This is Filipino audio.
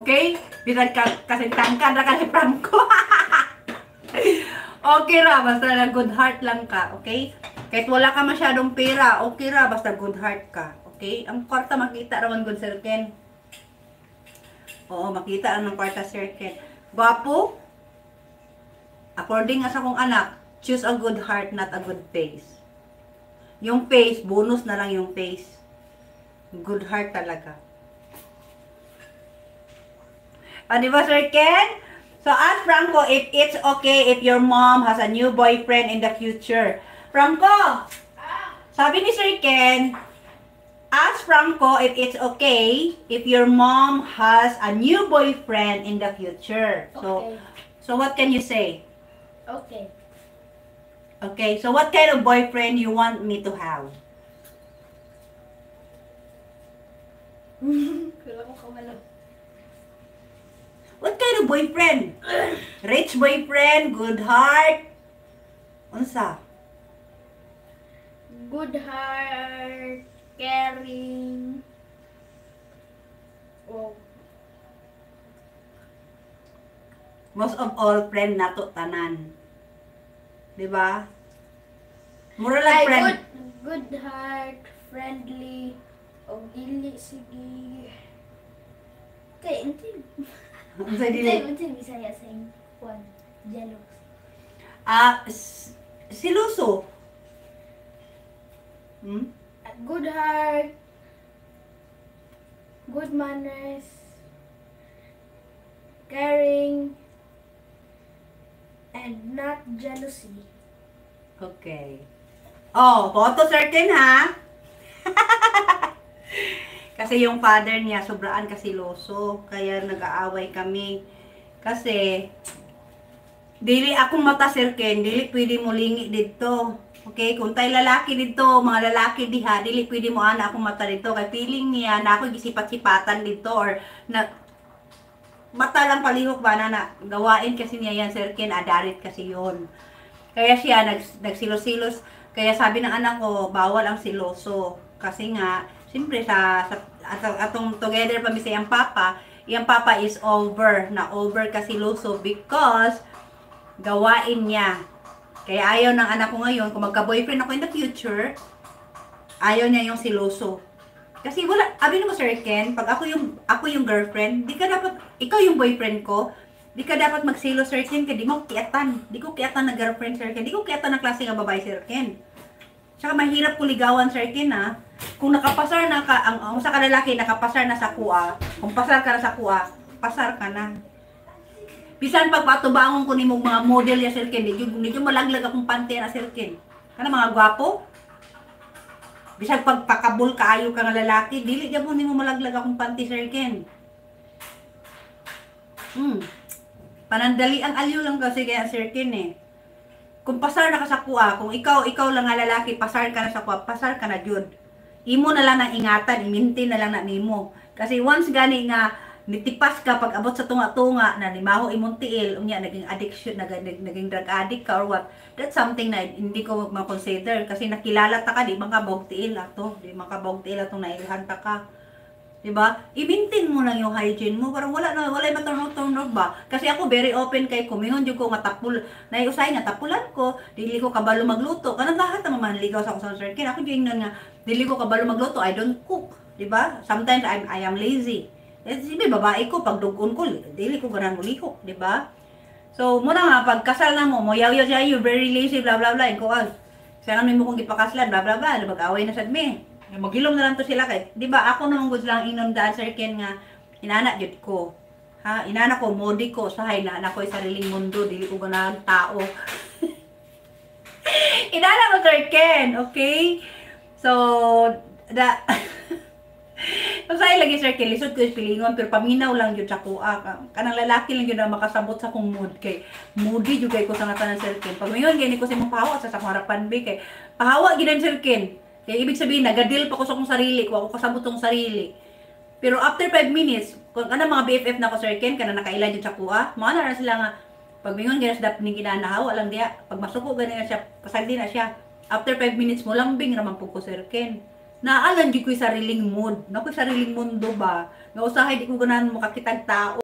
Okay? Bisag kasi tangkan ra ka ni Franco. Okay ra, basta na good heart lang ka, okay? Kahit wala ka masyadong pera, okay ra, basta good heart ka, okay? Ang kwarta makita raman good Sir Ken. Oo, makita ang ng kwarta Sir Ken. Gwapo? According sa akong anak, choose a good heart, not a good face. Yung face, bonus na lang yung face. Good heart talaga. Di ba Sir Ken? So, ask Franco if it's okay if your mom has a new boyfriend in the future. Franco! Sabi ni Sir Ken, ask Franco if it's okay if your mom has a new boyfriend in the future. Okay. So what can you say? Okay. Okay, so what kind of boyfriend you want me to have? Kula ko kamalo. What kind of boyfriend? Rich boyfriend, good heart. Unsa? Good heart, caring. Oh. Most of all, friend nato tanan. 'Di ba? Mura lang Ay, friend. good heart, friendly. O dili sige. Hindi. Unsa dili? Hindi Bisaya saying one. Jealous. Siluso. Hmm? Good heart, good manners, caring, and not jealousy. Okay. Oh, photo certain ha? Kasi yung father niya, sobraan kasiloso. Kaya nag-aaway kami. Kasi, dili akong mata Sir Ken, dili pwede mo lingi dito. Okay, kung tayo lalaki dito, mga lalaki diha, dili pwede mo ana akong mata dito. Kaya feeling niya na ako gisipat-sipatan dito or na mata lang palihok ba na gawain kasi niya yan Sir Ken, adarit kasi yon. Kaya siya nagsilos-silos. Kaya sabi ng anak ko, bawal ang siloso. Kasi nga, siyempre atong together pa mi sa iyang papa is over kasi siloso because gawain niya. Kaya ayaw ng anak ko ngayon, kung magka-boyfriend ako in the future, ayaw niya yung siloso. Kasi wala, abi mo Sir Ken, pag ako yung girlfriend, di ka dapat, ikaw yung boyfriend ko, di ka dapat magsilo Sir Ken, kaya di mo kiatan. Di ko kiatan na girlfriend Sir Ken, di ko kiatan na klase nga babae Sir Ken. Tsaka mahirap ko ligawan Sir Ken ha. Kung nakapasar na ka, ang sa lalaki nakapasar na sa kuha, kung pasar ka na sa kuha, pasar ka na. Bisan pagpatubangon ko ni mong mga model ya Sir Ken, medyo malaglag akong pante na Sir Ken. Kana mga gwapo? Bisan pagpakabul kaayo ka nga lalaki, dili gyud mo nimo malaglag akong panty Sir Ken. Panandali ang alyo lang kasi kaya Sir Ken eh. Kung pasar na ka sa kuha, kung ikaw lang nga lalaki, pasar ka na sa kuha, pasar ka na jud. Imo na lang nang ingatan, i-maintain na lang na nimo. Kasi once gani nga nitipas ka pag abot sa tunga-tunga na limaho imong tiil, unya naging addiction, naging drug addict ka or what, that's something na hindi ko ma-consider kasi nakilala ta ka, di man ka bawg tiil ato, di man ka bawg tiil atong nailhan ta ka. Diba? I-maintain mo lang yung hygiene mo, parang wala maturnog ba? Kasi ako very open kay kumingon jud ko nga tapul, naiusay nga tapulan ko, dili ko kabalo magluto. Kanang lahat naman manligaw sa akong Sir Ken. Ako jud nga dili ko kabalo magluto, I don't cook, diba? Sometimes I am lazy. Eh, sibe babae ko pag dugon ko, dili ko ganan muliko, diba? So, muna nga pag kasal na mo, moyaw-yaw siya, you very lazy, blah blah blah, ko sa ano mo kung gipakaslan, blah blah blah, mag-away na sad me. Magilom na lang to sila kay, di ba ako naman gusto lang inundaan Sir Ken nga inana jud ko. Ha, inana ko modi ko sahay na anak ko sariling mundo, dili ko ganahan tao. Inana ko Sir Ken, okay? So, Pasay lagi Sir Ken, lisod ko yung pilingon, pero paminaw lang yun sa kuha. Kanang lalaki lang yun na makasabot sa kong mood kay moody jud kay ko sa ngatan ng Sir Ken. Pag ngayon gani ko sa mong pahawa sa harapan be kay pahawa gidan Sir Ken. Kaya ibig sabihin, nagadil pa ko sa kong sarili, kung ako kasabot tong sarili. Pero after 5 minutes, kung ano mga BFF na ko Sir Ken, kana nakailan yun sa kuha, mga na sila nga, pag mingon gana sa dapat ning kinanahaw, alam diya, pag masuko gani na siya, pasagdi na siya. After 5 minutes mo, lambing naman po ko Sir Ken. Naalan di ko yung sariling mood, na ko sariling mundo ba, nga usahay di ko ganahan makakitag tao.